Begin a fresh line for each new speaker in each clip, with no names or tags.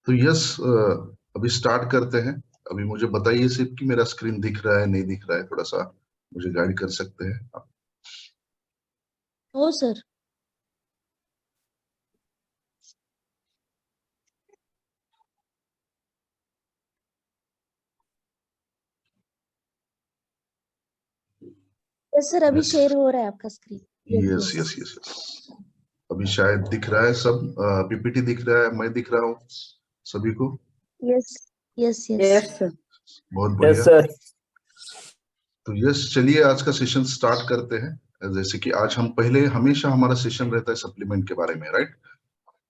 तो यस, अभी स्टार्ट करते हैं। अभी मुझे बताइए सिर्फ कि मेरा स्क्रीन दिख रहा है नहीं दिख रहा है, थोड़ा सा मुझे गाइड कर सकते हैं आप?
हो सर। यस सर, अभी
यस
शेयर हो रहा है आपका screen.
Yes yes yes yes, अभी शायद दिख रहा है सब। पीपीटी दिख रहा है, मैं दिख रहा हूँ सभी को।
Yes yes yes.
Yes sir.
बहुत
यस
बढ़िया।
सर।
तो यस, चलिए आज का सेशन स्टार्ट करते हैं। जैसे कि आज हम पहले हमेशा हमारा सेशन रहता है सप्लीमेंट के बारे में, राइट,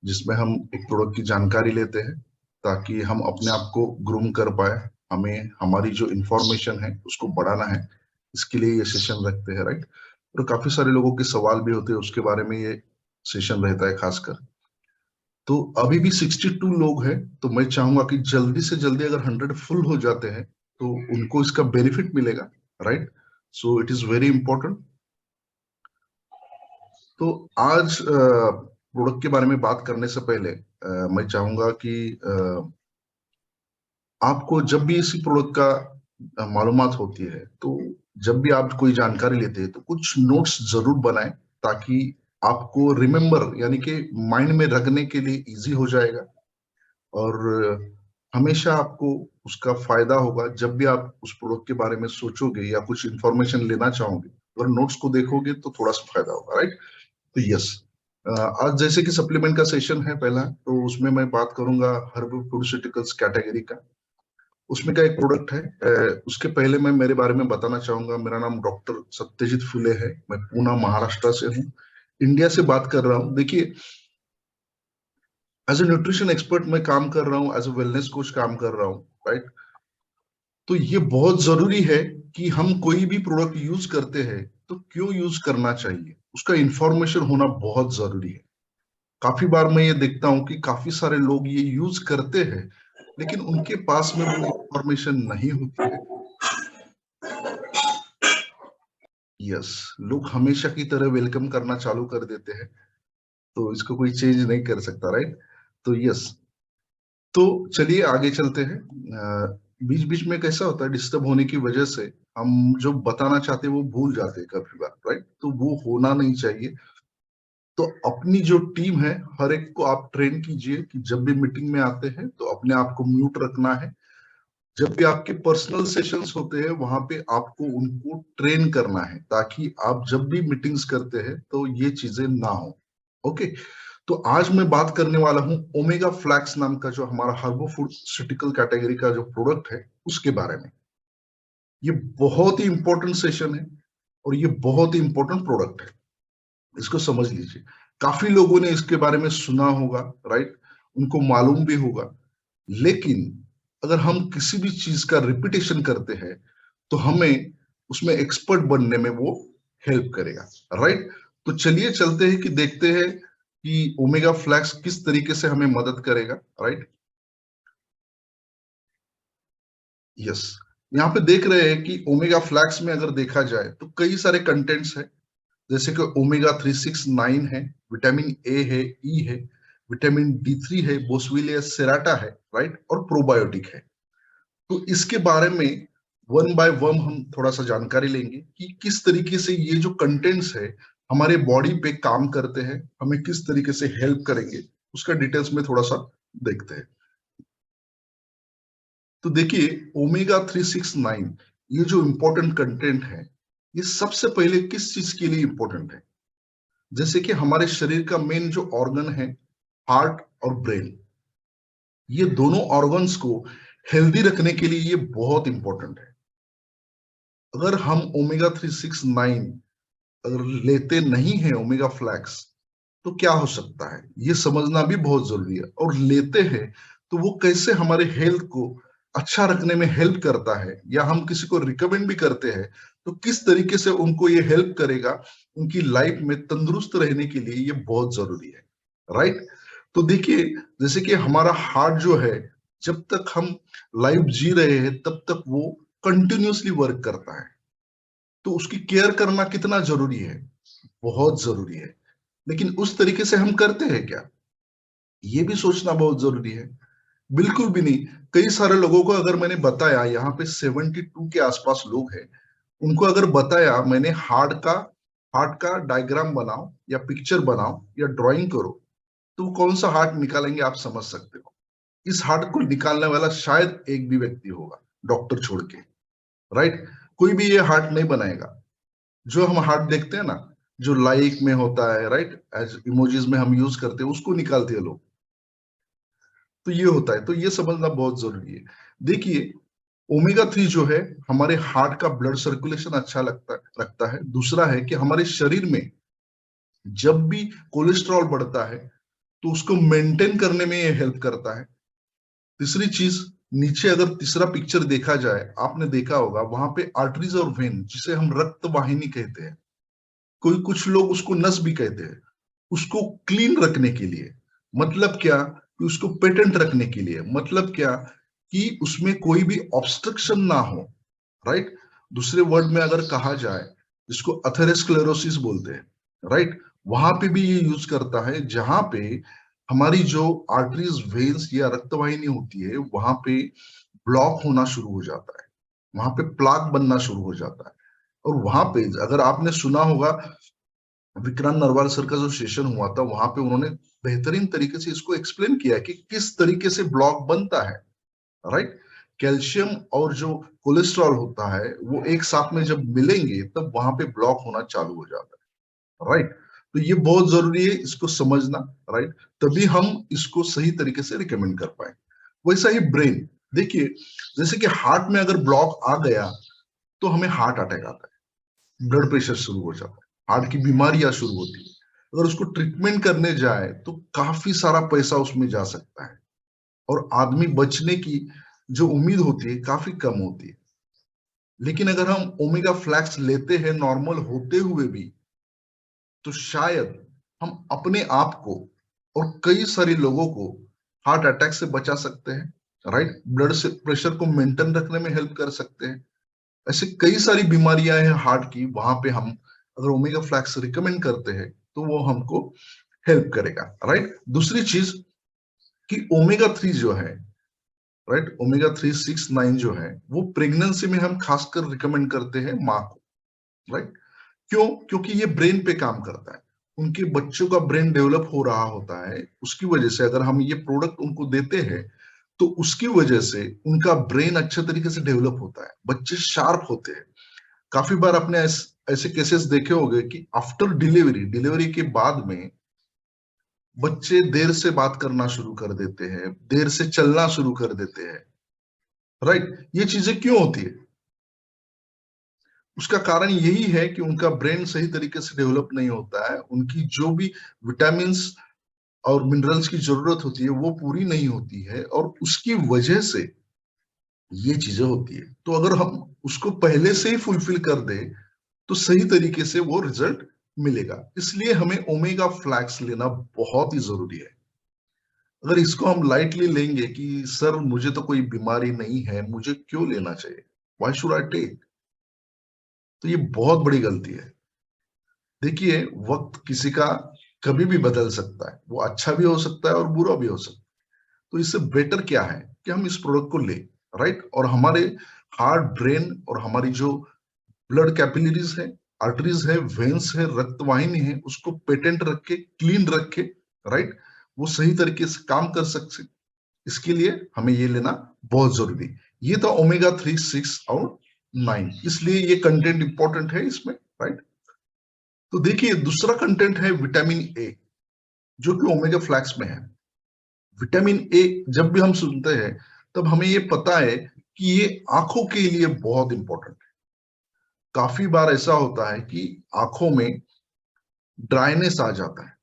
जिसमें हम एक प्रोडक्ट की जानकारी लेते हैं ताकि हम अपने आप को ग्रूम कर पाए। हमें हमारी जो इंफॉर्मेशन है उसको बढ़ाना है, इसके लिए ये सेशन रखते हैं, राइट। और काफी सारे लोगों के सवाल भी होते हैं, उसके बारे में ये सेशन रहता है खासकर। तो अभी भी 62 लोग हैं, तो मैं चाहूंगा कि जल्दी से जल्दी अगर 100 फुल हो जाते हैं तो उनको इसका बेनिफिट मिलेगा, right. So it is very important. तो आज प्रोडक्ट के बारे में बात करने से पहले मैं चाहूंगा कि आपको जब भी इसी प्रोडक्ट का मालूमात होती है, तो जब भी आप कोई जानकारी लेते हैं तो कुछ नोट्स जरूर बनाएं, ताकि आपको रिमेम्बर यानी कि माइंड में रखने के लिए इजी हो जाएगा। और हमेशा आपको उसका फायदा होगा जब भी आप उस प्रोडक्ट के बारे में सोचोगे या कुछ इंफॉर्मेशन लेना चाहोगे। अगर नोट्स को देखोगे तो थोड़ा सा फायदा होगा, राइट। तो यस, आज जैसे कि सप्लीमेंट का सेशन है पहला, तो उसमें मैं बात करूंगा हर्बल फूडस्यूटिकल्स कैटेगरी का। उसमें का एक प्रोडक्ट है। उसके पहले मैं मेरे बारे में बताना चाहूंगा। मेरा नाम डॉक्टर सत्यजीत फुले है। मैं पूना महाराष्ट्र से हूँ, इंडिया से बात कर रहा हूँ। देखिए, एज ए न्यूट्रिशन एक्सपर्ट मैं काम कर रहा हूँ, एज ए वेलनेस कोच काम कर रहा हूँ, राइट। तो ये बहुत जरूरी है कि हम कोई भी प्रोडक्ट यूज करते हैं तो क्यों यूज करना चाहिए, उसका इंफॉर्मेशन होना बहुत जरूरी है। काफी बार मैं ये देखता हूँ कि काफी सारे लोग ये यूज करते हैं, लेकिन उनके पास में वो इंफॉर्मेशन नहीं होती है। यस, लोग हमेशा की तरह वेलकम करना चालू कर देते हैं, तो इसको कोई चेंज नहीं कर सकता, राइट। तो यस, तो चलिए आगे चलते हैं। बीच बीच में कैसा होता है, डिस्टर्ब होने की वजह से हम जो बताना चाहते हैं वो भूल जाते हैं काफी बार, राइट। तो वो होना नहीं चाहिए। तो अपनी जो टीम है, हर एक को आप ट्रेन कीजिए कि जब भी मीटिंग में आते हैं तो अपने आप को म्यूट रखना है। जब भी आपके पर्सनल सेशंस होते हैं वहां पे आपको उनको ट्रेन करना है, ताकि आप जब भी मीटिंग्स करते हैं तो ये चीजें ना हो। ओके। तो आज मैं बात करने वाला हूं ओमेगा फ्लैक्स नाम का, जो हमारा हर्बोफूडस्यूटिकल कैटेगरी का जो प्रोडक्ट है उसके बारे में। ये बहुत ही इंपॉर्टेंट सेशन है और ये बहुत ही इंपॉर्टेंट प्रोडक्ट है, इसको समझ लीजिए। काफी लोगों ने इसके बारे में सुना होगा, राइट, उनको मालूम भी होगा। लेकिन अगर हम किसी भी चीज का रिपीटेशन करते हैं तो हमें उसमें एक्सपर्ट बनने में वो हेल्प करेगा, राइट। तो चलिए चलते हैं कि देखते हैं कि ओमेगा फ्लैक्स किस तरीके से हमें मदद करेगा, राइट। यस, यहाँ पे देख रहे हैं कि ओमेगा फ्लैक्स में अगर देखा जाए तो कई सारे कंटेंट्स है, जैसे कि ओमेगा 369 है, विटामिन ए है, ई है, विटामिन D3 है, बोसविलिया सेराटा है, राइट, और प्रोबायोटिक है। तो इसके बारे में वन बाय वन हम थोड़ा सा जानकारी लेंगे कि किस तरीके से ये जो कंटेंट्स है हमारे बॉडी पे काम करते हैं, हमें किस तरीके से हेल्प करेंगे, उसका डिटेल्स में थोड़ा सा देखते हैं। तो देखिए, ओमेगा 369 ये जो इंपॉर्टेंट कंटेंट है, ये सबसे पहले किस चीज के लिए इंपॉर्टेंट है? जैसे कि हमारे शरीर का मेन जो ऑर्गन है, हार्ट और ब्रेन, ये दोनों ऑर्गन्स को हेल्दी रखने के लिए ये बहुत इंपॉर्टेंट है। अगर हम ओमेगा 369 अगर लेते नहीं है, ओमेगा फ्लैक्स, तो क्या हो सकता है ये समझना भी बहुत जरूरी है। और लेते हैं तो वो कैसे हमारे हेल्थ को अच्छा रखने में हेल्प करता है, या हम किसी को रिकमेंड भी करते हैं तो किस तरीके से उनको ये हेल्प करेगा उनकी लाइफ में तंदुरुस्त रहने के लिए, ये बहुत जरूरी है, राइट। तो देखिए, जैसे कि हमारा हार्ट जो है, जब तक हम लाइफ जी रहे हैं तब तक वो कंटिन्यूअसली वर्क करता है। तो उसकी केयर करना कितना जरूरी है, बहुत जरूरी है। लेकिन उस तरीके से हम करते हैं क्या, ये भी सोचना बहुत जरूरी है। बिल्कुल भी नहीं। कई सारे लोगों को अगर मैंने बताया, यहाँ पे 72 के आसपास लोग हैं, उनको अगर बताया मैंने हार्ट का डायग्राम बनाओ या पिक्चर बनाओ या ड्राइंग करो, तो वो कौन सा हार्ट निकालेंगे आप समझ सकते हो। इस हार्ट को निकालने वाला शायद एक भी व्यक्ति होगा, डॉक्टर छोड़ के, राइट। कोई भी ये हार्ट नहीं बनाएगा। जो हम हार्ट देखते हैं ना, जो लाइक में होता है, राइट, एज इमोजीज में हम यूज करते हैं, उसको निकालते हैं लोग। तो ये होता है, तो ये समझना बहुत जरूरी है। देखिए, ओमेगा 3 जो है हमारे हार्ट का ब्लड सर्कुलेशन अच्छा रखता है। दूसरा है कि हमारे शरीर में जब भी कोलेस्ट्रॉल बढ़ता है तो उसको मेंटेन करने में ये हेल्प करता है। तीसरी चीज, नीचे अगर तीसरा पिक्चर देखा जाए, आपने देखा होगा वहां पे आर्टरीज और वेन, जिसे हम रक्त वाहिनी कहते हैं, कोई कुछ लोग उसको नस भी कहते हैं, उसको क्लीन रखने के लिए। मतलब क्या कि उसको पेटेंट रखने के लिए। मतलब क्या कि उसमें कोई भी ऑब्स्ट्रक्शन ना हो, राइट। दूसरे वर्ड में अगर कहा जाए, जिसको अथेरोस्क्लेरोसिस बोलते हैं, राइट, वहां पे भी ये यूज करता है, जहां पे हमारी जो आर्टरीज वेन्स या रक्तवाहिनी होती है वहां पे ब्लॉक होना शुरू हो जाता है, वहां पे प्लाक बनना शुरू हो जाता है। और वहां पे अगर आपने सुना होगा, विक्रांत नरवाल सर का जो सेशन हुआ था वहां पे उन्होंने बेहतरीन तरीके से इसको एक्सप्लेन किया कि किस तरीके से ब्लॉक बनता है, राइट। कैल्शियम और जो कोलेस्ट्रॉल होता है वो एक साथ में जब मिलेंगे तब वहां पे ब्लॉक होना चालू हो जाता है, राइट। तो ये बहुत जरूरी है इसको समझना, राइट। तभी हम इसको सही तरीके से रिकमेंड कर पाए। वैसा ही ब्रेन, देखिए, जैसे कि हार्ट में अगर ब्लॉक आ गया तो हमें हार्ट अटैक आता है, ब्लड प्रेशर शुरू हो जाता है, हार्ट की बीमारियां शुरू होती है। अगर उसको ट्रीटमेंट करने जाए तो काफी सारा पैसा उसमें जा सकता है और आदमी बचने की जो उम्मीद होती है काफी कम होती है। लेकिन अगर हम ओमेगा फ्लैक्स लेते हैं नॉर्मल होते हुए भी, तो शायद हम अपने आप को और कई सारे लोगों को हार्ट अटैक से बचा सकते हैं, राइट। ब्लड से प्रेशर को मेंटेन रखने में हेल्प कर सकते हैं। ऐसे कई सारी बीमारियां हैं हार्ट की, वहां पे हम अगर ओमेगा फ्लैक्स रिकमेंड करते हैं तो वो हमको हेल्प करेगा, राइट। दूसरी चीज कि ओमेगा 3 जो है, राइट, ओमेगा 3, 6, 9 जो है वो प्रेगनेंसी में हम खासकर रिकमेंड करते हैं माँ को, राइट। क्यों? क्योंकि ये ब्रेन पे काम करता है। उनके बच्चों का ब्रेन डेवलप हो रहा होता है, उसकी वजह से अगर हम ये प्रोडक्ट उनको देते हैं तो उसकी वजह से उनका ब्रेन अच्छे तरीके से डेवलप होता है, बच्चे शार्प होते हैं। काफी बार आपने ऐसे केसेस देखे होंगे कि आफ्टर डिलीवरी, डिलीवरी के बाद में बच्चे देर से बात करना शुरू कर देते हैं, देर से चलना शुरू कर देते हैं, राइट। ये चीजें क्यों होती है? उसका कारण यही है कि उनका ब्रेन सही तरीके से डेवलप नहीं होता है, उनकी जो भी विटामिन और मिनरल्स की जरूरत होती है वो पूरी नहीं होती है, और उसकी वजह से ये चीजें होती है। तो अगर हम उसको पहले से ही फुलफिल कर दे तो सही तरीके से वो रिजल्ट मिलेगा। इसलिए हमें ओमेगा फ्लैक्स लेना बहुत ही जरूरी है। अगर इसको हम लाइटली लेंगे कि सर मुझे तो कोई बीमारी नहीं है, मुझे क्यों लेना चाहिए, व्हाई शुड आई टेक, तो ये बहुत बड़ी गलती है। देखिए, वक्त किसी का कभी भी बदल सकता है, वो अच्छा भी हो सकता है और बुरा भी हो सकता है। तो इससे बेटर क्या है कि हम इस प्रोडक्ट को लें, राइट। और हमारे हार्ट, ब्रेन और हमारी जो ब्लड कैपिलरीज है, आर्टरीज है, वेन्स है, रक्तवाहिनी है, उसको पेटेंट रख के, क्लीन रख के, राइट, वो सही तरीके से काम कर सकते। इसके लिए हमें ये लेना बहुत जरूरी। ये था ओमेगा 3, 6 और 9, इसलिए ये कंटेंट इंपॉर्टेंट है इसमें, राइट। तो देखिए, दूसरा कंटेंट है विटामिन ए, जो कि ओमेगा फ्लैक्स में है। विटामिन ए जब भी हम सुनते हैं तब हमें ये पता है कि ये आंखों के लिए बहुत इंपॉर्टेंट है। काफी बार ऐसा होता है कि आंखों में ड्राइनेस आ जाता है,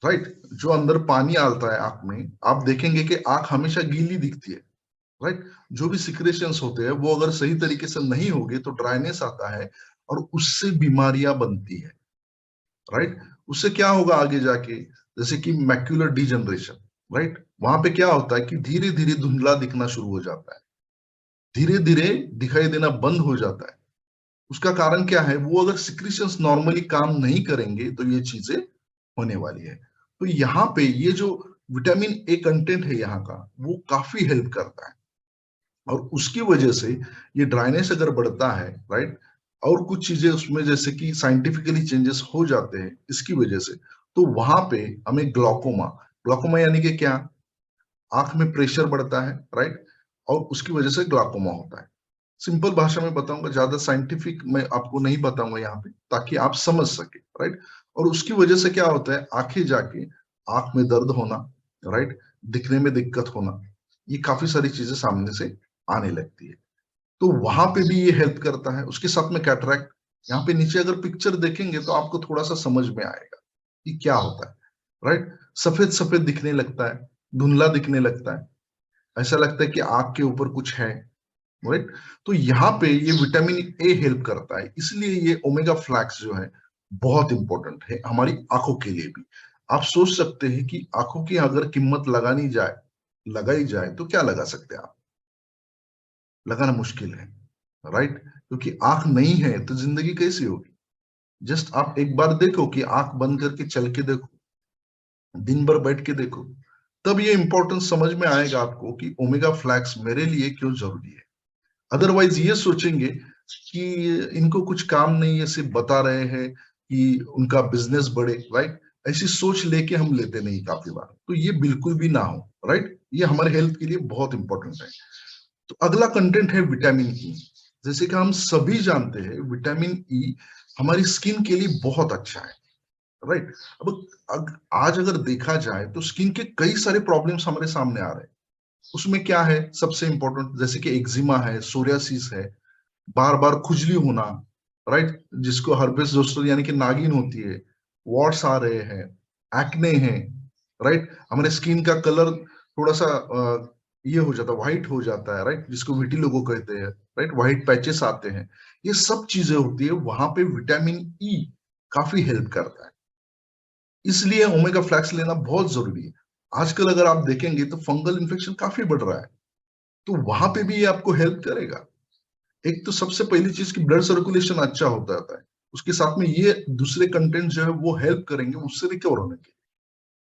राइट। जो अंदर पानी आता है आंख में, आप देखेंगे कि आंख हमेशा गीली दिखती है, राइट। जो भी सिक्रेशंस होते हैं वो अगर सही तरीके से नहीं होंगे तो ड्राइनेस आता है और उससे बीमारियां बनती है, राइट। उससे क्या होगा आगे जाके, जैसे कि मैक्यूलर डिजनरेशन, राइट। वहां पे क्या होता है कि धीरे धीरे धुंधला दिखना शुरू हो जाता है, धीरे धीरे दिखाई देना बंद हो जाता है। उसका कारण क्या है? वो अगर सिक्रीशंस नॉर्मली काम नहीं करेंगे तो ये चीजें होने वाली है। तो यहाँ पे ये जो विटामिन ए कंटेंट है यहाँ का, वो काफी हेल्प करता है और उसकी वजह से ये ड्राइनेस अगर बढ़ता है, राइट, और कुछ चीजें उसमें जैसे कि साइंटिफिकली चेंजेस हो जाते हैं इसकी वजह से, तो वहां पे हमें ग्लॉकोमा, ग्लॉकोमा यानी कि क्या, आंख में प्रेशर बढ़ता है, राइट, और उसकी वजह से ग्लाकोमा होता है। सिंपल भाषा में बताऊंगा, ज्यादा साइंटिफिक मैं आपको नहीं बताऊंगा यहाँ पे, ताकि आप समझ सके, राइट। और उसकी वजह से क्या होता है, आंखें जाके आंख में दर्द होना, राइट, दिखने में दिक्कत होना, ये काफी सारी चीजें सामने से आने लगती है। तो वहां पे भी ये हेल्प करता है। उसके साथ में कैटरैक्ट, यहाँ पे नीचे अगर पिक्चर देखेंगे तो आपको थोड़ा सा समझ में आएगा कि क्या होता है, राइट। सफेद सफेद दिखने लगता है, धुंधला दिखने लगता है, ऐसा लगता है कि आंख के ऊपर कुछ है, राइट। तो यहाँ पे ये विटामिन ए हेल्प करता है, इसलिए ये ओमेगा फ्लैक्स जो है बहुत इंपॉर्टेंट है हमारी आंखों के लिए भी। आप सोच सकते हैं कि आंखों की अगर कीमत लगाई जाए तो क्या लगा सकते हैं आप, लगाना मुश्किल है, राइट, क्योंकि आंख नहीं है तो जिंदगी कैसी होगी। जस्ट आप एक बार देखो कि आंख बंद करके चल के देखो, दिन भर बैठ के देखो, तब ये इंपॉर्टेंस समझ में आएगा आपको कि ओमेगा फ्लैक्स मेरे लिए क्यों जरूरी है। अदरवाइज ये सोचेंगे कि इनको कुछ काम नहीं है, सिर्फ बता रहे हैं कि उनका बिजनेस बढ़े, राइट, ऐसी सोच लेके हम लेते नहीं काफी बार, तो ये बिल्कुल भी ना हो, राइट। ये हमारे हेल्थ के लिए बहुत इंपॉर्टेंट है। तो अगला कंटेंट है विटामिन ई। जैसे कि हम सभी जानते हैं विटामिन ई हमारी स्किन के लिए बहुत अच्छा है, राइट। आज अगर देखा जाए तो स्किन के कई सारे प्रॉब्लम्स हमारे सामने आ रहे हैं। उसमें क्या है सबसे इंपॉर्टेंट, जैसे कि एक्जिमा है, सोरियासिस है, बार बार खुजली होना, राइट, जिसको हर्पेस जोस्टर यानी कि नागिन होती है, वॉट्स आ रहे हैं, एक्ने हैं, राइट, हमारे स्किन का कलर थोड़ा सा ये हो जाता है, व्हाइट हो जाता है, राइट, जिसको विटिलिगो कहते हैं, राइट, व्हाइट पैचेस आते हैं, ये सब चीजें होती है, वहां पे विटामिन ई काफी हेल्प करता है। इसलिए ओमेगा फ्लैक्स लेना बहुत जरूरी है। आजकल अगर आप देखेंगे तो फंगल इन्फेक्शन काफी बढ़ रहा है, तो वहां पे भी ये आपको हेल्प करेगा। एक तो सबसे पहली चीज की ब्लड सर्कुलेशन अच्छा होता रहता है, उसके साथ में ये दूसरे कंटेंट जो है वो हेल्प करेंगे उससे रिकवर होने के।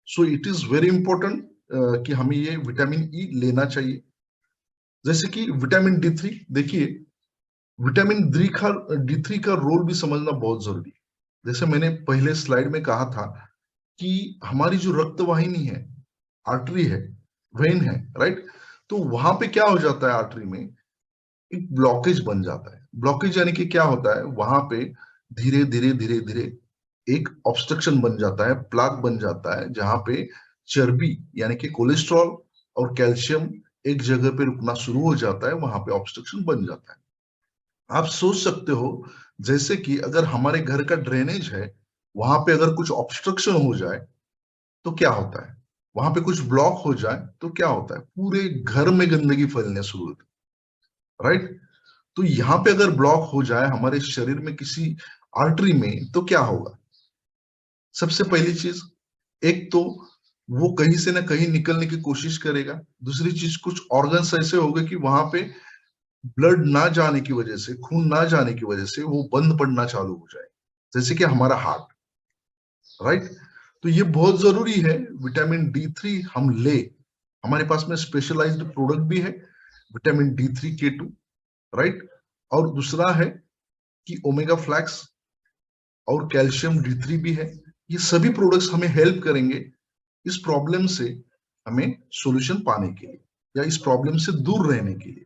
So it is very important कि हमें ये विटामिन ई लेना चाहिए। जैसे कि विटामिन डी थ्री, देखिए विटामिन डी थ्री का रोल भी समझना बहुत जरूरी है। जैसे मैंने पहले स्लाइड में कहा था कि हमारी जो रक्तवाहिनी है, आर्टरी है, वेन है, राइट, तो वहां पे क्या हो जाता है, आर्टरी में एक ब्लॉकेज बन जाता है। ब्लॉकेज यानी कि क्या होता है, वहां पे धीरे धीरे धीरे धीरे एक ऑब्स्ट्रक्शन बन जाता है, प्लाक बन जाता है, जहां पे चर्बी यानी कि कोलेस्ट्रॉल और कैल्शियम एक जगह पे रुकना शुरू हो जाता है, वहां पे ऑब्स्ट्रक्शन बन जाता है। आप सोच सकते हो जैसे कि अगर हमारे घर का ड्रेनेज है, वहां पे अगर कुछ ऑब्स्ट्रक्शन हो जाए तो क्या होता है, वहां पे कुछ ब्लॉक हो जाए तो क्या होता है, पूरे घर में गंदगी फैलने शुरू होती है, राइट। तो यहाँ पे अगर ब्लॉक हो जाए हमारे शरीर में किसी आर्टरी में तो क्या होगा, सबसे पहली चीज, एक तो वो कहीं से ना कहीं निकलने की कोशिश करेगा। दूसरी चीज, कुछ ऑर्गन्स ऐसे हो गए कि वहां पे ब्लड ना जाने की वजह से, खून ना जाने की वजह से वो बंद पड़ना चालू हो जाए, जैसे कि हमारा हार्ट, राइट। तो ये बहुत जरूरी है विटामिन डी थ्री हम ले। हमारे पास में स्पेशलाइज्ड प्रोडक्ट भी है, विटामिन डी थ्री के टू, राइट। और दूसरा है कि ओमेगा फ्लैक्स और कैल्शियम डी थ्री भी है। ये सभी प्रोडक्ट्स हमें हेल्प करेंगे इस प्रॉब्लम से, हमें सॉल्यूशन पाने के लिए या इस प्रॉब्लम से दूर रहने के लिए।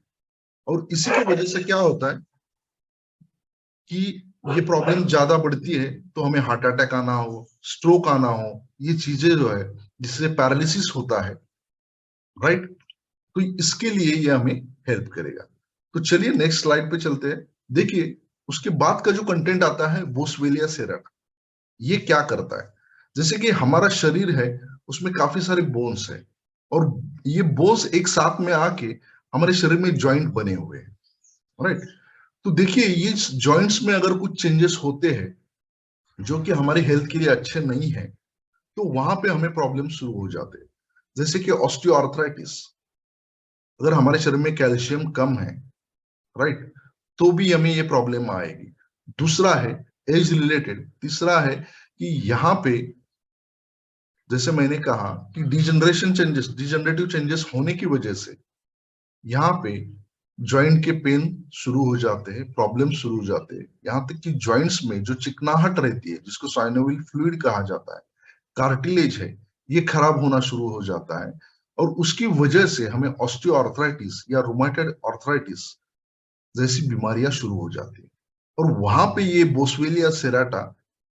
और इसी की वजह से क्या होता है कि ये प्रॉब्लम ज्यादा बढ़ती है तो हमें हार्ट अटैक आना हो, स्ट्रोक आना हो, ये चीजें जो है जिससे पैरालिसिस होता है, राइट, तो इसके लिए ये हमें हेल्प करेगा। तो चलिए नेक्स्ट स्लाइड पे चलते हैं। देखिए उसके बाद का जो कंटेंट आता है बोसवेलिया सेरेना, ये क्या करता है, जैसे कि हमारा शरीर है उसमें काफी सारे बोन्स है, और ये बोन्स एक साथ में आके हमारे शरीर में जॉइंट बने हुए हैं, राइट। तो देखिए ये जॉइंट्स में अगर कुछ चेंजेस होते हैं जो कि हमारे हेल्थ के लिए अच्छे नहीं है, तो वहां पे हमें प्रॉब्लम शुरू हो जाते हैं। जैसे कि ऑस्टियोआर्थराइटिस, अगर हमारे शरीर में कैल्शियम कम है, राइट, तो भी हमें ये प्रॉब्लम आएगी। दूसरा है एज रिलेटेड, तीसरा है कि यहाँ पे जैसे मैंने कहा कि डिजनरेटिव चेंजेस होने की वजह से यहाँ पे जॉइंट के पेन शुरू हो जाते हैं, प्रॉब्लम शुरू हो जाते हैं। यहाँ तक कि जॉइंट्स में जो चिकनाहट रहती है, जिसको साइनोवियल फ्लूइड कहा जाता है, कार्टिलेज है, ये खराब होना शुरू हो जाता है, और उसकी वजह से हमें ऑस्टियोआर्थराइटिस या रुमेटॉइड आर्थराइटिस जैसी बीमारियां शुरू हो जाती है। और वहां पे ये बोस्वेलिया सेराटा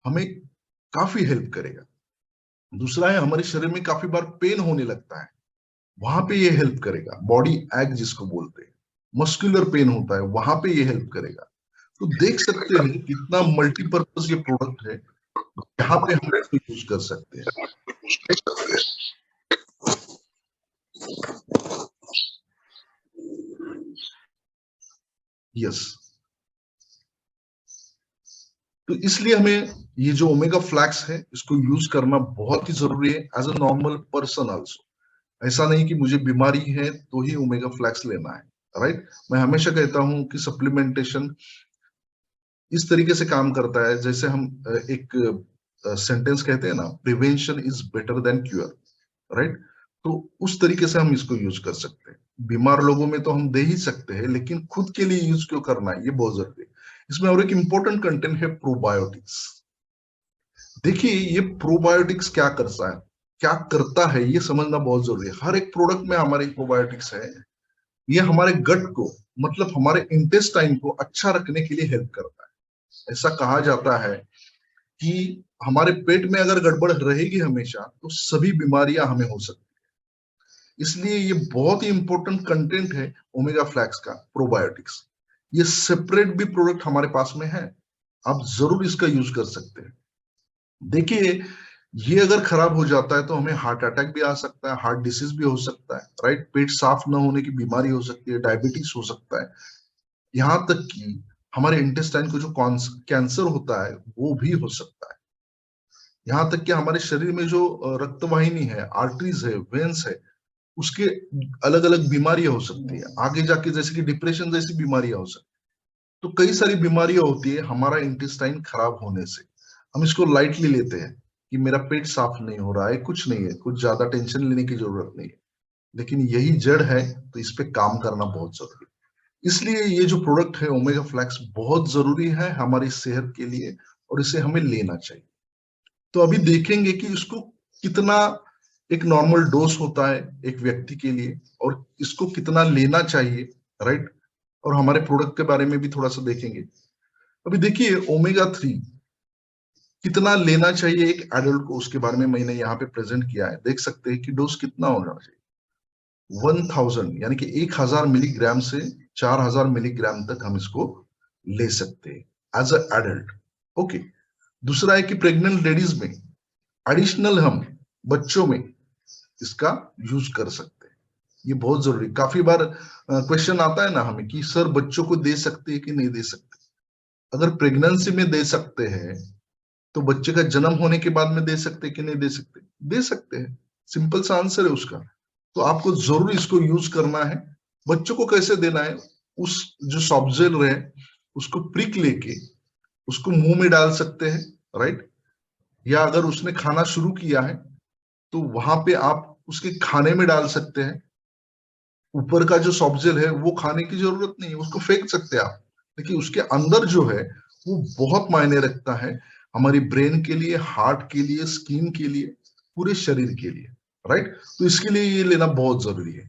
हमें काफी हेल्प करेगा। दूसरा है, हमारे शरीर में काफी बार पेन होने लगता है, वहां पे ये हेल्प करेगा। बॉडी एग जिसको बोलते हैं, मस्कुलर पेन होता है, वहां पे ये हेल्प करेगा। तो देख सकते हैं कितना मल्टीपर्पज ये प्रोडक्ट है, यहाँ पे हम इसको यूज कर सकते हैं। यस, तो इसलिए हमें ये जो ओमेगा फ्लैक्स है इसको यूज करना बहुत ही जरूरी है as a normal person also. ऐसा नहीं कि मुझे बीमारी है तो ही ओमेगा फ्लैक्स लेना है, राइट। मैं हमेशा कहता हूं कि सप्लीमेंटेशन इस तरीके से काम करता है, जैसे हम एक सेंटेंस कहते हैं ना, prevention is better than cure, right. तो उस तरीके से हम इसको यूज कर सकते हैं। बीमार लोगों में तो हम दे ही सकते हैं, लेकिन खुद के लिए यूज क्यों करना है, ये बहुत जरूरी है। इसमें और एक इंपॉर्टेंट कंटेंट है प्रोबायोटिक्स। देखिए, ये प्रोबायोटिक्स क्या करता है, ये समझना बहुत जरूरी है। हर एक प्रोडक्ट में हमारे प्रोबायोटिक्स है। ये हमारे गट को, मतलब हमारे इंटेस्टाइन को अच्छा रखने के लिए हेल्प करता है। ऐसा कहा जाता है कि हमारे पेट में अगर गड़बड़ रहेगी हमेशा, तो सभी बीमारियां हमें हो सकती है। इसलिए ये बहुत ही इंपॉर्टेंट कंटेंट है ओमेगा फ्लैक्स का, प्रोबायोटिक्स। ये सेपरेट भी प्रोडक्ट हमारे पास में है, आप जरूर इसका यूज कर सकते हैं। देखिए, ये अगर खराब हो जाता है तो हमें हार्ट अटैक भी आ सकता है, हार्ट डिसीज भी हो सकता है, राइट। पेट साफ न होने की बीमारी हो सकती है, डायबिटीज हो सकता है, यहाँ तक कि हमारे इंटेस्टाइन को जो कैंसर होता है वो भी हो सकता है। यहाँ तक कि हमारे शरीर में जो रक्तवाहिनी है, आर्टरीज है, वेन्स है, उसके अलग अलग बीमारियां हो सकती है आगे जाके, जैसे कि डिप्रेशन जैसी बीमारियां हो सकती है। तो कई सारी बीमारियां होती है हमारा इंटेस्टाइन खराब होने से। हम इसको लाइटली लेते हैं कि मेरा पेट साफ नहीं हो रहा है, कुछ नहीं है, कुछ ज्यादा टेंशन लेने की जरूरत नहीं है, लेकिन यही जड़ है, तो इस पे काम करना बहुत जरूरी है। इसलिए ये जो प्रोडक्ट है ओमेगा फ्लैक्स बहुत जरूरी है हमारी सेहत के लिए, और इसे हमें लेना चाहिए। तो अभी देखेंगे कि इसको कितना, एक नॉर्मल डोज होता है एक व्यक्ति के लिए, और इसको कितना लेना चाहिए, राइट। और हमारे प्रोडक्ट के बारे में भी थोड़ा सा देखेंगे। अभी देखिए, ओमेगा 3 कितना लेना चाहिए एक एडल्ट को, उसके बारे में मैंने यहाँ पे प्रेजेंट किया है। देख सकते हैं कि डोज कितना होना चाहिए। 1000 यानी कि 1000 मिलीग्राम से 4000 मिलीग्राम तक हम इसको ले सकते हैं एज अ एडल्ट। ओके। दूसरा है कि प्रेग्नेंट लेडीज में एडिशनल हम बच्चों में इसका यूज कर सकते हैं। ये बहुत जरूरी। काफी बार क्वेश्चन आता है ना हमें कि सर बच्चों को दे सकते हैं कि नहीं दे सकते। अगर प्रेगनेंसी में दे सकते हैं, तो बच्चे का जन्म होने के बाद में दे सकते हैं कि नहीं दे सकते? दे सकते हैं। सिंपल सा आंसर है उसका। तो आपको जरूर इसको यूज करना है। बच्चों को कैसे देना है, उस जो सॉफ्टजेल रहे उसको प्रिक लेके उसको मुंह में डाल सकते हैं, राइट। या अगर उसने खाना शुरू किया है तो वहां पे आप उसके खाने में डाल सकते हैं। ऊपर का जो सॉफ्टजेल है वो खाने की जरूरत नहीं है, उसको फेंक सकते हैं आप। लेकिन उसके अंदर जो है वो बहुत मायने रखता है हमारी ब्रेन के लिए, हार्ट के लिए, स्किन के लिए, पूरे शरीर के लिए, राइट। तो इसके लिए ये लेना बहुत जरूरी है।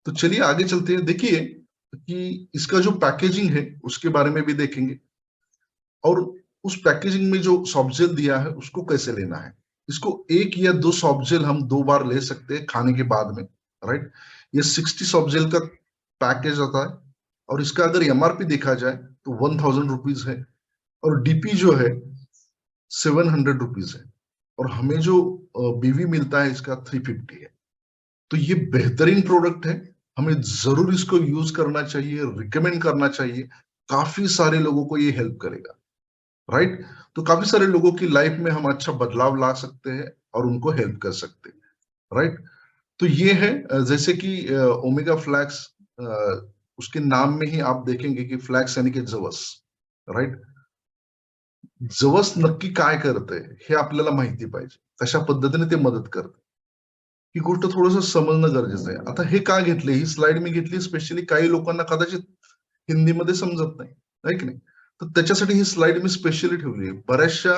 तो चलिए आगे चलते हैं। देखिए कि इसका जो पैकेजिंग है उसके बारे में भी देखेंगे, और उस पैकेजिंग में जो सॉफ्ट जेल दिया है उसको कैसे लेना है। इसको एक या दो सॉफ्ट जेल हम 2 बार ले सकते हैं खाने के बाद में, राइट। ये 60 सॉफ्ट जेल का पैकेज आता है, और इसका अगर एमआरपी देखा जाए तो 1000 रुपीज है, और डीपी जो है 700 रुपीज है, और हमें जो बीवी मिलता है इसका 350 है। तो ये बेहतरीन प्रोडक्ट है, हमें जरूर इसको यूज करना चाहिए, रिकमेंड करना चाहिए। काफी सारे लोगों को ये हेल्प करेगा, राइट। तो काफी सारे लोगों की लाइफ में हम अच्छा बदलाव ला सकते हैं और उनको हेल्प कर सकते हैं, राइट। तो ये है जैसे कि ओमेगा फ्लैक्स, उसके नाम में ही आप देखेंगे कि फ्लैक्स यानी कि जवस, राइट। जवस नक्की काय करतंय हे आपल्याला माहिती पाहिजे, कशा पद्धतीने ते मदत करतं ही गोष्ट थोडंसं समजणं गरजेचं आहे. आता हे का घेतले, ही स्लाइड मी घेतली स्पेशली काही लोकांना कदाचित हिंदीमध्ये समजत नाही, आहे की नाही? तर त्याच्यासाठी ही स्लाइड मी स्पेशली ठेवली आहे. बऱ्याचशा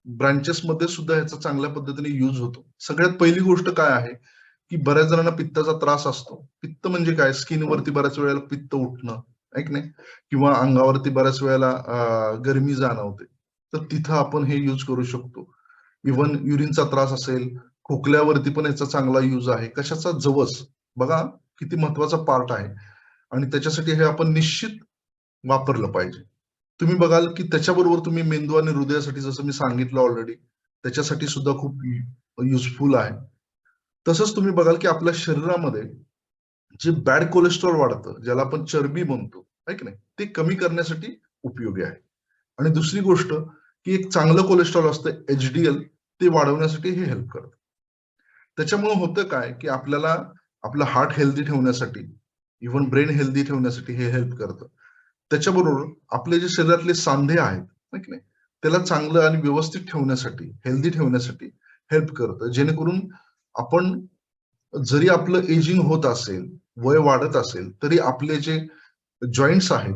ब्रांचेस मध्ये सुद्धा ह्याचा चांगल्या पद्धतीने यूज होतो. सगळ्यात पहिली गोष्ट काय आहे की बऱ्याच जणांना पित्ताचा त्रास असतो. पित्त म्हणजे काय, स्किनवरती बऱ्याच वेळेला पित्त उठणं, आहे की नाही, किंवा अंगावरती बऱ्याच वेळेला गरमी जाणवते, तर तिथं आपण हे यूज करू शकतो. इव्हन युरिनचा त्रास असेल, खोकल्यावरती पण याचा चांगला यूज आहे. कशाचा, जवस बघा किती महत्वाचा पार्ट आहे आणि त्याच्यासाठी हे आपण निश्चित वापरलं पाहिजे. तुम्ही बघाल की त्याच्याबरोबर तुम्ही मेंदू आणि हृदयासाठी जसं मी सांगितलं ऑलरेडी त्याच्यासाठी सुद्धा खूप युजफुल आहे. तसंच तुम्ही बघाल की आपल्या शरीरामध्ये जे बॅड कोलेस्ट्रॉल वाढतं, ज्याला आपण चरबी म्हणतो, आहे की नाही, ते कमी करण्यासाठी उपयोगी आहे. आणि दुसरी गोष्ट की एक चांगलं कोलेस्ट्रॉल असतं एचडीएल, ते वाढवण्यासाठी हे हेल्प करतं. त्याच्यामुळे होतं काय की आपल्याला आपलं हार्ट हेल्दी ठेवण्यासाठी, इव्हन ब्रेन हेल्दी ठेवण्यासाठी हे हेल्प करतं. त्याच्याबरोबर आपले जे शरीरातले सांधे आहेत, है की नाही, त्याला चांगलं आणि व्यवस्थित ठेवण्यासाठी, हेल्दी ठेवण्यासाठी हेल्प करतं. जेणेकरून आपण जरी आपलं एजिंग होत असेल, वय वाढत असेल, तरी आपले जे जॉईंट्स आहेत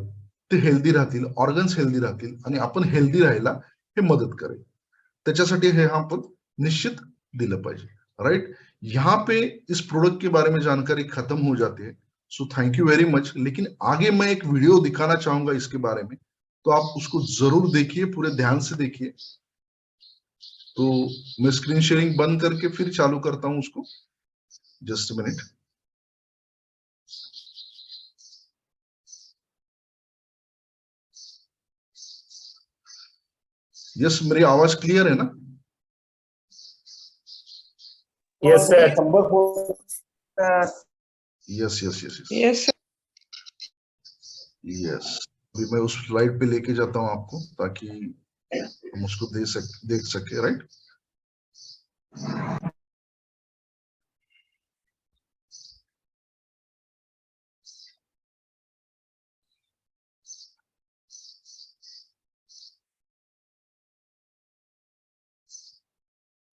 ते हेल्दी राहतील, ऑर्गन्स हेल्दी राहतील आणि आपण हेल्दी राहायला हे मदत करेल. त्याच्यासाठी हे आपण निश्चित दिलं पाहिजे, राइट? यहाँ पे इस प्रोडक्ट के बारे में जानकारी खत्म हो जाती है. So thank you very much. लेकिन आगे मैं एक वीडियो दिखाना चाहूंगा इसके बारे में, तो आप उसको जरूर देखिए, पूरे ध्यान से देखिए. तो मैं स्क्रीन शेयरिंग बंद करके फिर चालू करता हूं उसको. Just a minute. यस, मेरी आवाज क्लियर है ना?
Yes, sir.
Number 4.
Yes yes yes yes
Yes, sir.
Yes. अभी मैं उस स्लाइड पे लेके जाता हूं आपको, ताकि हम उसको देख सके, राइट?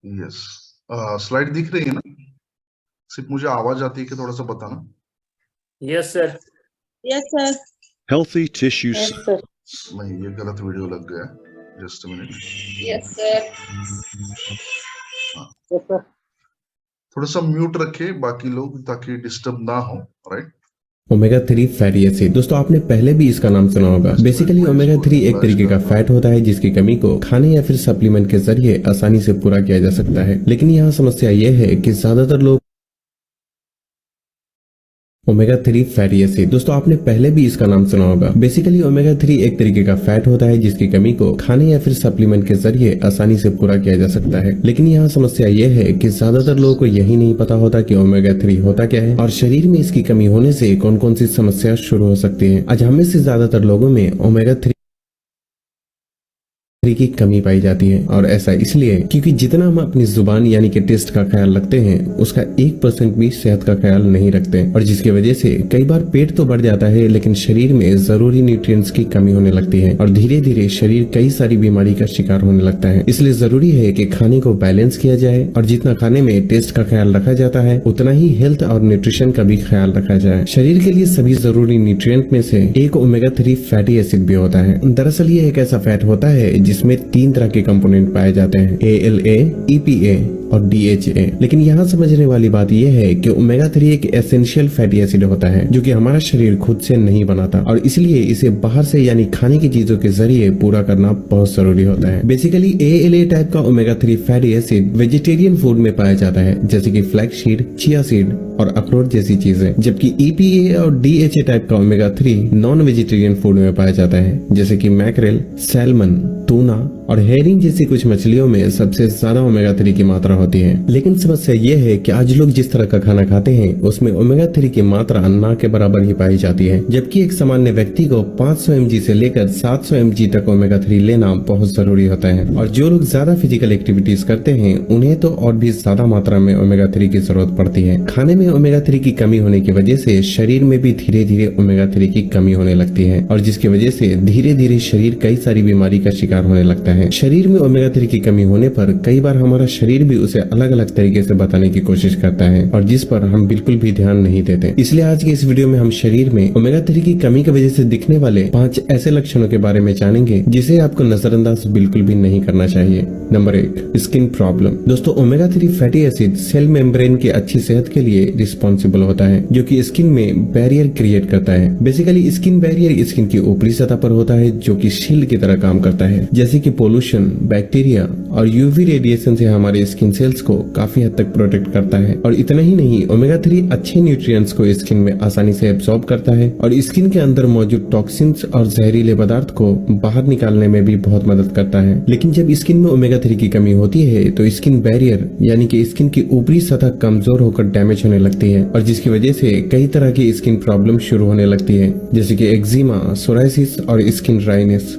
यस. स्लाइड दिख रही है ना? सिर्फ मुझे आवाज आती है कि थोड़ा सा बताना.
Yes, sir.
Yes, sir.
Healthy tissue
Yes, sir.
नहीं, ये गलत वीडियो लग गया. Just a minute.
Yes, sir. Yes, sir.
थोड़ा सा म्यूट रखे बाकी लोग, ताकि डिस्टर्ब ना हो, राइट?
ओमेगा 3 फैटी एसिड, दोस्तों आपने पहले भी इसका नाम सुना होगा। बेसिकली ओमेगा 3 एक तरीके का फैट होता है जिसकी कमी को खाने या फिर सप्लीमेंट के जरिए आसानी से पूरा किया जा सकता है। लेकिन यहाँ समस्या ये है कि ज्यादातर लोग ओमेगा 3 फैटी एसिड, दोस्तों आपने पहले भी इसका नाम सुना होगा। बेसिकली ओमेगा 3 एक तरीके का फैट होता है जिसकी कमी को खाने या फिर सप्लीमेंट के जरिए आसानी से पूरा किया जा सकता है। लेकिन यहाँ समस्या ये है कि ज्यादातर लोगों को यही नहीं पता होता कि ओमेगा 3 होता क्या है और शरीर में इसकी कमी होने से कौन कौन सी समस्या शुरू हो सकती है। आज हमें से ज्यादातर लोगों में ओमेगा 3 की कमी पाई जाती है, और ऐसा इसलिए क्योंकि जितना हम अपनी जुबान यानी कि टेस्ट का ख्याल रखते हैं उसका 1% भी सेहत का ख्याल नहीं रखते, और जिसकी वजह से कई बार पेट तो बढ़ जाता है लेकिन शरीर में जरूरी न्यूट्रिएंट्स की कमी होने लगती है और धीरे धीरे शरीर कई सारी बीमारी का शिकार होने लगता है। इसलिए जरूरी है कि खाने को बैलेंस किया जाए और जितना खाने में टेस्ट का ख्याल रखा जाता है उतना ही हेल्थ और न्यूट्रिशन का भी ख्याल रखा जाए। शरीर के लिए सभी जरूरी न्यूट्रिएंट में से एक ओमेगा 3 फैटी एसिड भी होता है। दरअसल ये एक ऐसा फैट होता है जिसमें 3 तरह के कंपोनेंट पाए जाते हैं, ALA, EPA और DHA। लेकिन यहाँ समझने वाली बात यह है कि ओमेगा 3 एक एसेंशियल फैटी एसिड होता है जो कि हमारा शरीर खुद से नहीं बनाता, और इसलिए इसे बाहर से यानी खाने की चीजों के जरिए पूरा करना बहुत जरूरी होता है। बेसिकली ALA टाइप का omega 3 fatty acid vegetarian food में पाया जाता है, जैसे कि फ्लैक्स सीड, चिया सीड और अखरोट जैसी चीजें, जबकि EPA और DHA टाइप का ओमेगा 3 नॉन वेजिटेरियन फूड में पाया जाता है, जैसे कि मैकरेल, सैल्मन, टूना और हेरिंग जैसी कुछ मछलियों में सबसे ज्यादा ओमेगा 3 की मात्रा होती है। लेकिन समस्या ये है कि आज लोग जिस तरह का खाना खाते हैं उसमें ओमेगा 3 की मात्रा ना के बराबर ही पाई जाती है, जबकि एक सामान्य व्यक्ति को 500 mg से लेकर 700 mg तक ओमेगा 3 लेना बहुत जरूरी होता है। और जो लोग ज्यादा फिजिकल एक्टिविटीज करते हैं उन्हें तो और भी ज्यादा मात्रा में ओमेगा 3 की जरूरत पड़ती है। खाने में ओमेगा 3 की कमी होने की वजह से शरीर में भी धीरे धीरे ओमेगा 3 की कमी होने लगती है, और जिसकी वजह से धीरे धीरे शरीर कई सारी बीमारी का शिकार होने लगता है। शरीर में ओमेगा 3 की कमी होने पर कई बार हमारा शरीर भी उसे अलग अलग तरीके से बताने की कोशिश करता है, और जिस पर हम बिल्कुल भी ध्यान नहीं देते। इसलिए आज की इस वीडियो में हम शरीर में ओमेगा 3 की कमी की वजह से दिखने वाले 5 ऐसे लक्षणों के बारे में जानेंगे जिसे आपको नजरअंदाज बिल्कुल भी नहीं करना चाहिए। Number 1, skin problem. दोस्तों, omega 3 fatty acid cell membrane की अच्छी सेहत के लिए रिस्पॉन्सिबल होता है, जो कि स्किन में बैरियर क्रिएट करता है। बेसिकली स्किन बैरियर स्किन की ऊपरी सतह पर होता है, जो कि शील्ड की तरह काम करता है, जैसे कि पोल्यूशन, बैक्टीरिया और यूवी रेडिएशन से हमारे स्किन सेल्स को काफी हद तक प्रोटेक्ट करता है। और इतना ही नहीं, ओमेगा 3 अच्छे न्यूट्रिएंट्स को स्किन में आसानी से एब्सॉर्ब करता है और स्किन के अंदर मौजूद टॉक्सिन्स और जहरीले पदार्थ को बाहर निकालने में भी बहुत मदद करता है। लेकिन जब स्किन में ओमेगा 3 की कमी होती है तो स्किन बैरियर यानी कि स्किन की ऊपरी सतह कमजोर होकर डैमेज होने लगती है, और जिसकी वजह से कई तरह की स्किन प्रॉब्लम शुरू होने लगती है, जैसे कि एक्जिमा, सोराइसिस और स्किन ड्राइनेस।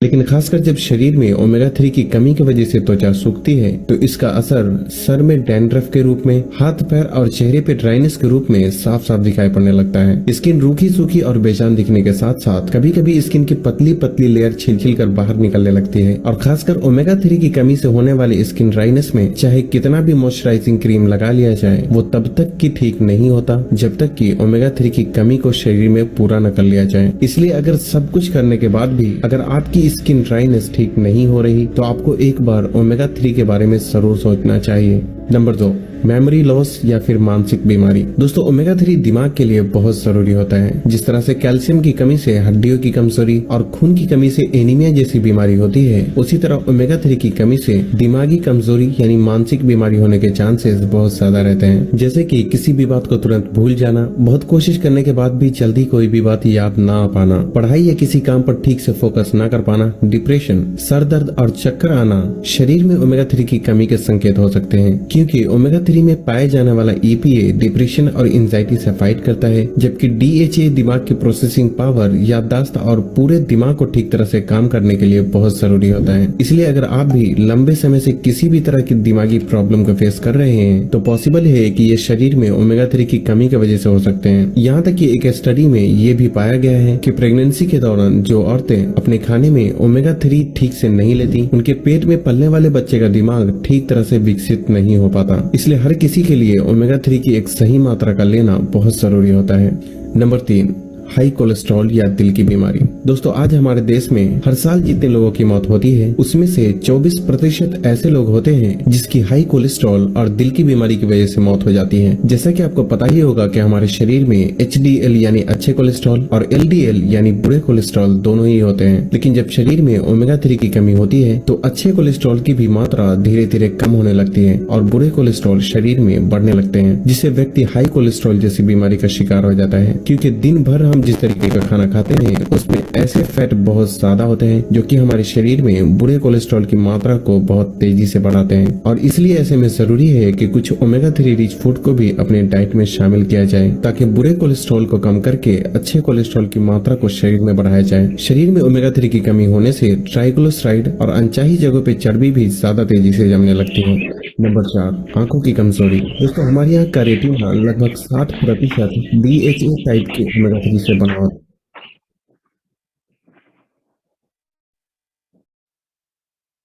लेकिन खासकर जब शरीर में ओमेगा 3 की कमी की वजह से त्वचा सूखती है तो इसका असर सर में डैंड्रफ के रूप में, हाथ पैर और चेहरे पे ड्राइनेस के रूप में साफ साफ दिखाई पड़ने लगता है। स्किन रूखी सूखी और बेजान दिखने के साथ साथ कभी कभी स्किन की पतली पतली लेयर छिल कर बाहर निकलने लगती है। और खासकर ओमेगा 3 की कमी से होने वाले स्किन ड्राइनेस में चाहे कितना भी मॉइस्चराइजिंग क्रीम लगा लिया जाए, वो तब तक की ठीक नहीं होता जब तक कि ओमेगा 3 की कमी को शरीर में पूरा न कर लिया जाए। इसलिए अगर सब कुछ करने के बाद भी अगर आपकी स्किन ड्राइनेस ठीक नहीं हो रही तो आपको एक बार ओमेगा 3 के बारे में जरूर सोचना चाहिए। नंबर 2, मेमोरी लॉस या फिर मानसिक बीमारी। दोस्तों, ओमेगा 3 दिमाग के लिए बहुत जरूरी होता है। जिस तरह से कैल्शियम की कमी से हड्डियों की कमजोरी और खून की कमी से एनीमिया जैसी बीमारी होती है, उसी तरह ओमेगा 3 की कमी से दिमागी कमजोरी यानी मानसिक बीमारी होने के चांसेस बहुत ज्यादा रहते हैं, जैसे कि किसी भी बात को तुरंत भूल जाना, बहुत कोशिश करने के बाद भी जल्दी कोई भी बात याद ना आ पाना, पढ़ाई या किसी काम पर ठीक से फोकस न कर पाना, डिप्रेशन, सर दर्द और चक्कर आना शरीर में ओमेगा 3 की कमी के संकेत हो सकते हैं, क्योंकि ओमेगा 3 में पाए जाने वाला EPA डिप्रेशन और एंजाइटी से फाइट करता है, जबकि DHA दिमाग की प्रोसेसिंग पावर, याददाश्त और पूरे दिमाग को ठीक तरह से काम करने के लिए बहुत जरूरी होता है। इसलिए अगर आप भी लंबे समय से किसी भी तरह की दिमागी प्रॉब्लम को फेस कर रहे हैं तो पॉसिबल है कि ये शरीर में ओमेगा 3 की कमी की वजह से हो सकते हैं। यहाँ तक कि एक स्टडी में ये भी पाया गया है कि प्रेगनेंसी के दौरान जो औरतें अपने खाने में ओमेगा 3 ठीक से नहीं लेती, उनके पेट में पलने वाले बच्चे का दिमाग ठीक तरह से विकसित नहीं हो पाता। इसलिए हर किसी के लिए ओमेगा 3 की एक सही मात्रा का लेना बहुत जरूरी होता है। नंबर 3, हाई कोलेस्ट्रॉल या दिल की बीमारी। दोस्तों, आज हमारे देश में हर साल जितने लोगों की मौत होती है उसमें से 24% ऐसे लोग होते हैं जिसकी हाई कोलेस्ट्रॉल और दिल की बीमारी की वजह से मौत हो जाती है। जैसा कि आपको पता ही होगा कि हमारे शरीर में HDL यानी अच्छे कोलेस्ट्रॉल और LDL यानी बुरे कोलेस्ट्रॉल दोनों ही होते हैं। लेकिन जब शरीर में ओमेगा 3 की कमी होती है तो अच्छे कोलेस्ट्रॉल की भी मात्रा धीरे धीरे कम होने लगती है और बुरे कोलेस्ट्रॉल शरीर में बढ़ने लगते हैं, जिससे व्यक्ति हाई कोलेस्ट्रॉल जैसी बीमारी का शिकार हो जाता है। क्योंकि दिन भर हम जिस तरीके का खाना खाते हैं उसमें ऐसे फैट बहुत ज्यादा होते हैं जो कि हमारे शरीर में बुरे कोलेस्ट्रॉल की मात्रा को बहुत तेजी से बढ़ाते हैं। और इसलिए ऐसे में जरूरी है कि कुछ ओमेगा 3 रिच फूड को भी अपने डाइट में शामिल किया जाए, ताकि बुरे कोलेस्ट्रॉल को कम करके अच्छे कोलेस्ट्रॉल की मात्रा को शरीर में बढ़ाया जाए। शरीर में ओमेगा 3 की कमी होने से ट्राइग्लिसराइड और अनचाही जगहों पे चर्बी भी ज्यादा तेजी से जमने लगती है। नंबर 4, आंखों की कमजोरी। दोस्तों, हमारी आंख का रेटिना लगभग 60% DHA टाइप के ओमेगा 3 से बना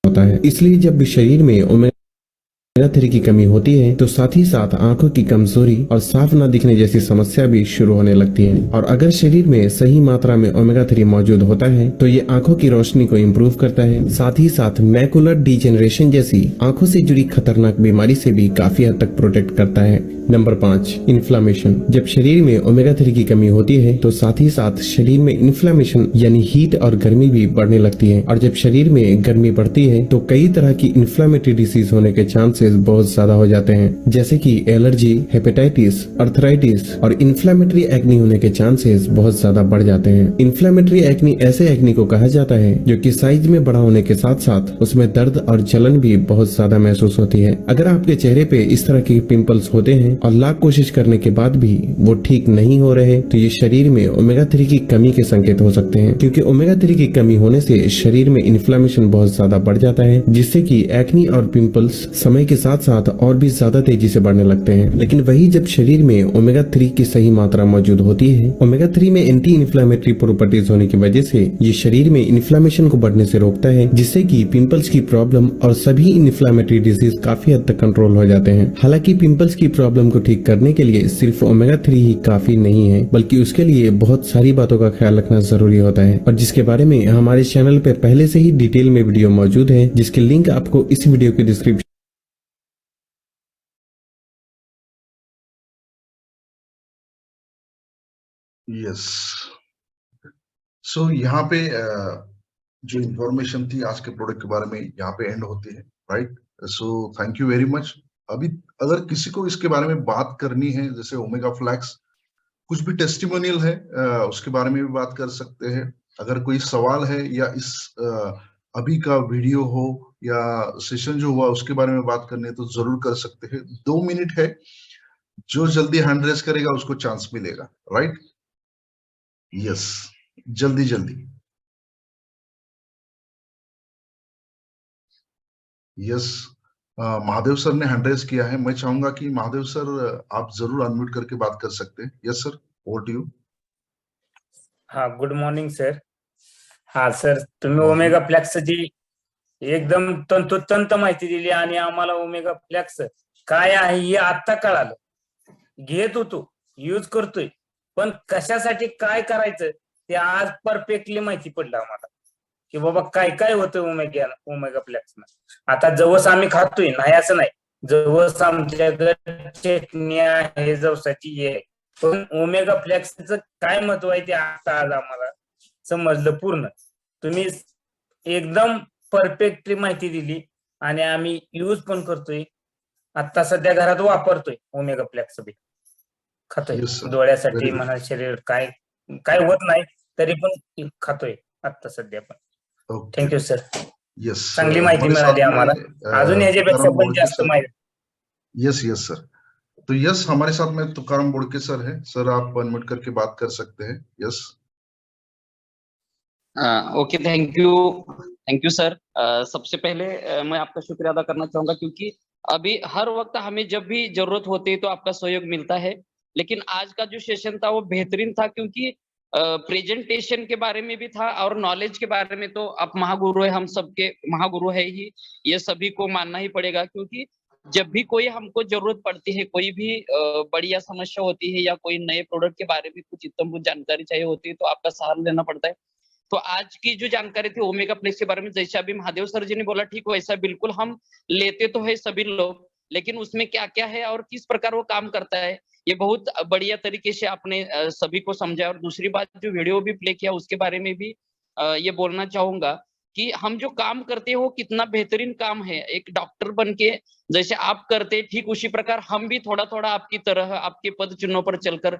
होता है। इसलिए जब भी शरीर में ओमेगा 3 की कमी होती है तो साथ ही साथ आंखों की कमजोरी और साफ न दिखने जैसी समस्या भी शुरू होने लगती है। और अगर शरीर में सही मात्रा में ओमेगा 3 मौजूद होता है तो ये आंखों की रोशनी को इम्प्रूव करता है, साथ ही साथ मैकुलर डिजेनरेशन जैसी आंखों से जुड़ी खतरनाक बीमारी से भी काफी हद तक प्रोटेक्ट करता है। Number 5, inflammation. जब शरीर में ओमेगा 3 की कमी होती है तो साथ ही साथ शरीर में इन्फ्लामेशन यानी हीट और गर्मी भी बढ़ने लगती है, और जब शरीर में गर्मी बढ़ती है तो कई तरह की इन्फ्लामेटरी डिसीज होने के चांसेस चांसेस बहुत ज्यादा हो जाते हैं, जैसे कि एलर्जी, हेपेटाइटिस, अर्थराइटिस और इन्फ्लेमेटरी एक्नी होने के चांसेस बहुत ज्यादा बढ़ जाते हैं। इन्फ्लेमेटरी एक्नी ऐसे एक्नी को कहा जाता है जो कि साइज में बड़ा होने के साथ साथ उसमें दर्द और जलन भी बहुत ज्यादा महसूस होती है। अगर आपके चेहरे पे इस तरह के पिंपल्स होते हैं और लाख कोशिश करने के बाद भी वो ठीक नहीं हो रहे, तो ये शरीर में ओमेगा 3 की कमी के संकेत हो सकते हैं, क्योंकि ओमेगा 3 की कमी होने से शरीर में इन्फ्लेमेशन बहुत ज्यादा बढ़ जाता है, जिससे कि एक्नी और पिंपल्स समय के साथ साथ और भी ज्यादा तेजी से बढ़ने लगते हैं। लेकिन वही जब शरीर में ओमेगा 3 की सही मात्रा मौजूद होती है, ओमेगा 3 में एंटी इन्फ्लेमेटरी प्रॉपर्टीज होने की वजह से ये शरीर में इन्फ्लेमेशन को बढ़ने से रोकता है, जिससे कि पिंपल्स की प्रॉब्लम और सभी इन्फ्लेमेटरी डिजीज काफी हद तक कंट्रोल हो जाते हैं। हालांकि पिंपल्स की प्रॉब्लम को ठीक करने के लिए सिर्फ ओमेगा 3 ही काफी नहीं है, बल्कि उसके लिए बहुत सारी बातों का ख्याल रखना जरूरी होता है, और जिसके बारे में हमारे चैनल पे पहले से ही डिटेल में वीडियो मौजूद है, जिसके लिंक आपको इस वीडियो के डिस्क्रिप्शन
यस। सो यहाँ पे जो इंफॉर्मेशन थी आज के प्रोडक्ट के बारे में यहाँ पे एंड होती है, right. So thank you very much. अभी अगर किसी को इसके बारे में बात करनी है, जैसे ओमेगा फ्लैक्स, कुछ भी टेस्टिमोनियल है, उसके बारे में भी बात कर सकते हैं। अगर कोई सवाल है या इस अभी का वीडियो हो या सेशन जो हुआ उसके बारे में बात करनी है तो जरूर कर सकते हैं। 2 मिनट है, जो जल्दी हैंड रेस करेगा उसको चांस मिलेगा, राइट। यस, जल्दी जल्दी। यस, महादेव सर ने हैंड रेस किया है। मैं चाहूंगा कि महादेव सर आप जरूर अनम्यूट करके बात कर सकते हैं। Yes sir, over to you.
हा, गुड मॉर्निंग सर। हा सर, तुम्ही ओमेगा फ्लॅक्स ची एकदम तंतोतंत माहिती दिली आणि आम्हाला ओमेगा फ्लॅक्स काय आहे हे आता कळालं. घेत होतो, यूज करतोय, पण कशासाठी काय करायचं ते आज परफेक्टली माहिती पडलं आम्हाला की बाबा काय काय होतं ओमेगा फ्लॅक्स. आता जवस आम्ही खातोय, नाही असं नाही, जवस आमच्याकडे चटणी आहे जवसाची आहे, पण ओमेगा फ्लॅक्सचं काय महत्व आहे ते आता आज आम्हाला समजलं पूर्ण. तुम्ही एकदम परफेक्टली माहिती दिली आणि आम्ही यूज पण करतोय. आता सध्या घरात वापरतोय ओमेगा फ्लॅक्स बी खातोय.
Yes, sir.
डोळ्यासाठी
Very good.
म्हणा, शरीर काय काय होत नाही तरी पण खातोय आता सध्या पण.
Okay.
थँक्यू सर,
यस,
चांगली माहिती मिळाली आम्हाला. अजून याच्यापेक्षा पण जास्त माहिती.
Yes yes sir. तो यस, हमारे साथ में तुकाराम बोड़के सर है। सर आप अनम्यूट करके बात कर सकते हैं। Yes.
Okay, thank you sir. सबसे पहले मैं आपका शुक्रिया अदा करना चाहूंगा, क्योंकि अभी हर वक्त हमें जब भी जरूरत होती है तो आपका सहयोग मिलता है। लेकिन आज का जो सेशन था वो बेहतरीन था, क्योंकि प्रेजेंटेशन के बारे में भी था और नॉलेज के बारे में तो आप महागुरु है, हम सबके महागुरु है ही, ये सभी को मानना ही पड़ेगा। क्योंकि जब भी कोई हमको जरूरत पड़ती है, कोई भी बढ़िया समस्या होती है या कोई नए प्रोडक्ट के बारे में कुछ इतनी जानकारी चाहिए होती है, तो आपका सहारा लेना पड़ता है। तो आज की जो जानकारी थी ओमेगा फ्लैक्स के बारे में, जैसे अभी महादेव सर जी ने बोला, ठीक वैसा बिल्कुल हम लेते तो है सभी लोग, लेकिन उसमें क्या क्या है और किस प्रकार वो काम करता है, ये बहुत बढ़िया तरीके से आपने सभी को समझा। और दूसरी बात, जो वीडियो भी प्ले किया उसके बारे में भी ये बोलना चाहूंगा कि हम जो काम करते हैं वो कितना बेहतरीन काम है। एक डॉक्टर बन के जैसे आप करते, ठीक उसी प्रकार हम भी थोड़ा थोड़ा आपकी तरह आपके पद चिन्हों पर चलकर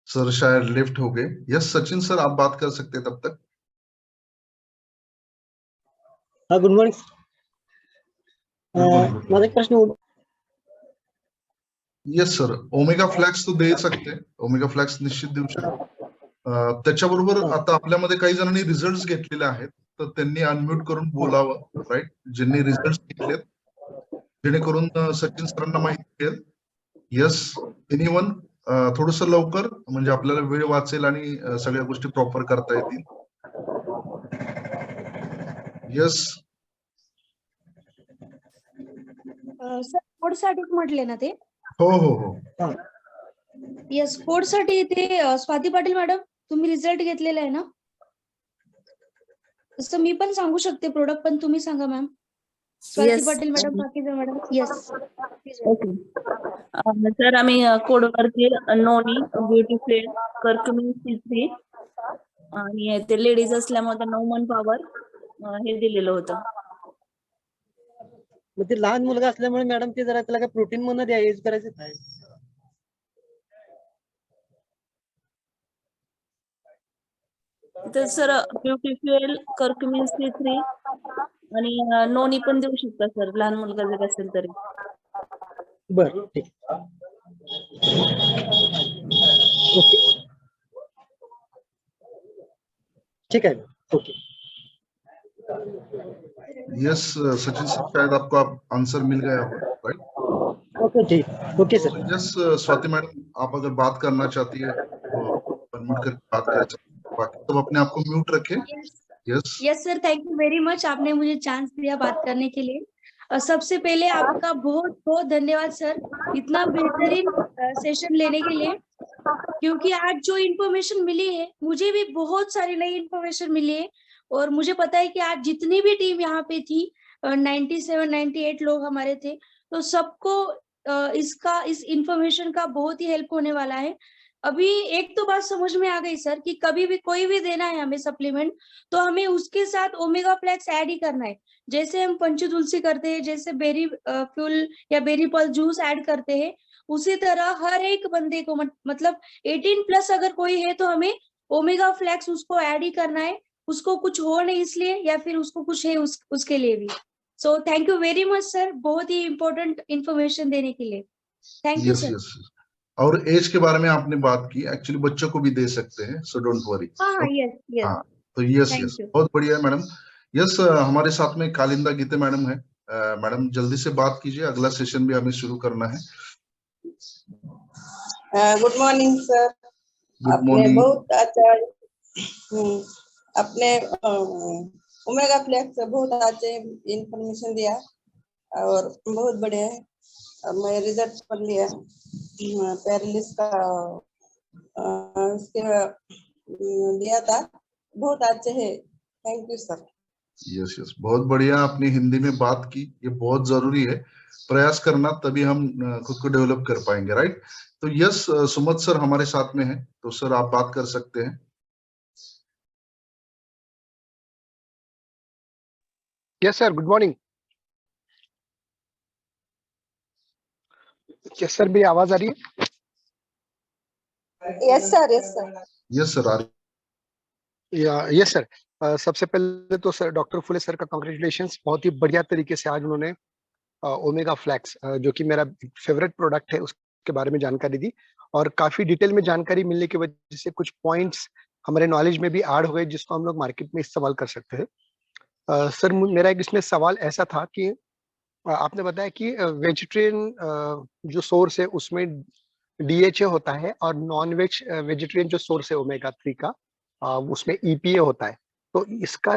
सर शायद लिफ्ट हो गए। यस सचिन सर, आप बात कर सकते हैं तब तक।
हाँ, गुड मॉर्निंग। माझा एक प्रश्न
यस सर, ओमेगा फ्लॅक्स तो दे सकते, ओमेगा फ्लॅक्स निश्चित देऊ शकतो। त्याच्याबरोबर आता आपल्यामध्ये काही जणांनी रिझल्ट्स घेतलेले आहेत, तर त्यांनी अनम्यूट करून बोलावं, राईट, ज्यांनी रिझल्ट्स घेतलेत, जेणेकरून सचिन सरांना माहिती मिळेल। यस, एनीवन, थोडस लवकर, म्हणजे आपल्याला वेळ वाचेल आणि सगळ्या गोष्टी प्रॉपर करता येतील। यस
सर, कोड साठी म्हटले ना ते?
हो हो हो।
येस, कोड साठी ते स्वाती पाटील मॅडम, तुम्ही रिझल्ट घेतलेला आहे ना? तसं मी पण सांगू शकते प्रोडक्ट, पण तुम्ही सांगा मॅम। स्वाती पाटील मॅडम, बाकीचे मॅडम। येस
ओके सर, आम्ही कोडवरती नोनी ब्युटी फेअर, कर्क्युमिन C3 आणि ते लेडीज असल्यामुळे त्यांना वुमन पॉवर हे दिलेलं होतं.
मग ते लहान मुलगा असल्यामुळे मॅडम ते जरा त्याला काय प्रोटीन म्हणून द्या यूज करायचं काय?
तर sir beauty fuel, curcumin C3 आणि नोनी पण देऊ शकता सर, लहान मुलगा जर असेल तरी.
बरं ठीक. ओके ठीक है. ओके.
यस सचिन सर, शायद आपको आंसर मिल गया हो, राइट?
ओके ठीक. Okay sir.
Yes Swati madam, आप अगर बात करना चाहती है तो अनम्यूट करके बात कर सकते हैं, बाकी सब अपने आप को म्यूट रखें. Yes
yes sir, thank you very much, आपने मुझे चांस दिया बात करने के लिए. सबसे पहले आपका बहुत बहुत धन्यवाद सर, इतना बेहतरीन सेशन लेने के लिए, क्योंकि आज जो इन्फॉर्मेशन मिली है मुझे भी बहुत सारी नई इन्फॉर्मेशन मिली है. और मुझे पता है कि आज जितनी भी टीम यहाँ पे थी 97-98 लोग हमारे थे, तो सबको इस इन्फॉर्मेशन का बहुत ही हेल्प होने वाला है. अभी एक तो बात समझ में आ गई सर कि कभी भी कोई भी देना है हमें सप्लीमेंट, तो हमें उसके साथ ओमेगा फ्लैक्स ऐड ही करना है. जैसे हम पंचु तुलसी करते हैं, जैसे बेरी फ्यूल या बेरी पल्स जूस ऐड करते हैं, उसी तरह हर एक बंदे को मतलब 18+ अगर कोई है तो हमें ओमेगा फ्लैक्स उसको ऐड ही करना है. उसको कुछ हो नहीं इसलिए, या फिर उसको कुछ है उसके लिए भी. So thank you very much sir, बहुत ही इम्पोर्टेंट इंफॉर्मेशन देने के लिए. Thank you
yes
sir.
Yes. और एज के बारे में आपने बात की, एक्चुअली बच्चों को भी दे सकते हैं, सो डोंट वरी.
हाँ यस यस.
हाँ तो यस
Thank
यस,
you.
बहुत बढ़िया है मैडम. यस हमारे साथ में कालिंदा गीते मैडम है. मैडम जल्दी से बात कीजिए, अगला सेशन भी हमें शुरू करना है.
Good morning sir.
गुड
आपने
मॉर्निंग.
बहुत अच्छा अपने ओमेगा फ्लैक्स से बहुत अच्छे इंफॉर्मेशन दिया और बहुत बढ़िया है. मैं रिजल्ट पढ़ लिया पैरालिस का उसके दिया था, बहुत अच्छे है. Thank you sir.
Yes yes, बहुत बढ़िया. आपने हिंदी में बात की, ये बहुत जरूरी है. प्रयास करना, तभी हम खुद को डेवलप कर पाएंगे, राइट? तो यस सुमत सर हमारे साथ में है, तो सर आप बात कर सकते हैं.
Yes sir, good morning. Yes sir, मेरी आवाज आ रही है?
Yes sir. Yes sir.
Yes sir आ रही.
Yes sir. सबसे पहले तो सर डॉक्टर फुले सर का कांग्रेचुलेशंस, बहुत ही बढ़िया तरीके से आज उन्होंने ओमेगा फ्लैक्स जो कि मेरा फेवरेट प्रोडक्ट है उसके बारे में जानकारी दी, और काफी डिटेल में जानकारी मिलने की वजह से कुछ पॉइंट्स हमारे नॉलेज में भी ऐड हो गए जिसको हम लोग मार्केट में इस्तेमाल कर सकते हैं. सर मेरा एक इसमें सवाल ऐसा था कि आपने बताया कि वेजिटेरियन जो सोर्स है उसमें DHA होता है, और नॉन वेजिटेरियन जो सोर्स है ओमेगा 3 का उसमें EPA होता है. तो इसका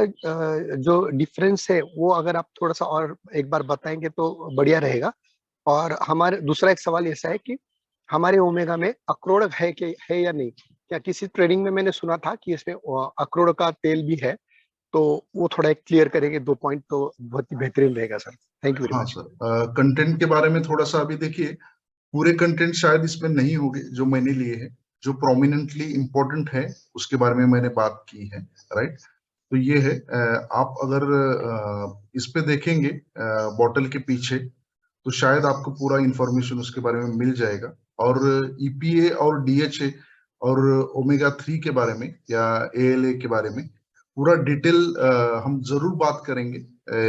जो डिफरेंस है वो अगर आप थोड़ा सा और एक बार बताएंगे तो बढ़िया रहेगा. और हमारे दूसरा एक सवाल ऐसा है कि हमारे ओमेगा में अखरोट है या नहीं? क्या किसी ट्रेनिंग में मैंने सुना था कि इसमें अखरोट का तेल भी है, तो वो थोड़ा एक क्लियर करेंगे 2 पॉइंट तो बहुत ही बेहतरीन रहेगा सर. थैंक यू वेरी
हाँ
मच.
सर, कंटेंट के बारे में थोड़ा सा अभी देखिए, पूरे कंटेंट शायद इसमें नहीं होंगे जो मैंने लिए हैं. जो प्रोमिनेंटली इम्पोर्टेंट है उसके बारे में मैंने बात की है, राइट? तो ये है, आप अगर इस पे देखेंगे बॉटल के पीछे, तो शायद आपको पूरा इंफॉर्मेशन उसके बारे में मिल जाएगा. और EPA और DHA और ओमेगा 3 के बारे में या ALA के बारे में पूरा डिटेल हम जरूर बात करेंगे,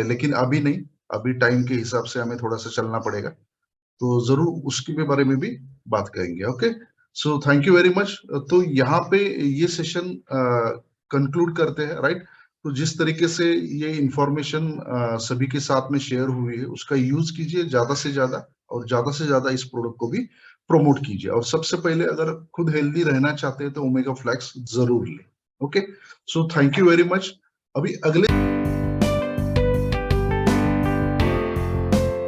लेकिन अभी नहीं. अभी टाइम के हिसाब से हमें थोड़ा सा चलना पड़ेगा, तो जरूर उसके भी बारे में भी बात करेंगे. Okay, so thank you very much. तो यहाँ पे ये सेशन कंक्लूड करते हैं, राइट? तो जिस तरीके से ये इंफॉर्मेशन सभी के साथ में शेयर हुई है उसका यूज कीजिए ज्यादा से ज्यादा, और ज्यादा से ज्यादा इस प्रोडक्ट को भी प्रमोट कीजिए. और सबसे पहले अगर खुद हेल्दी रहना चाहते हैं तो ओमेगा फ्लैक्स जरूर लें. Okay, so thank you very much. अभी अगले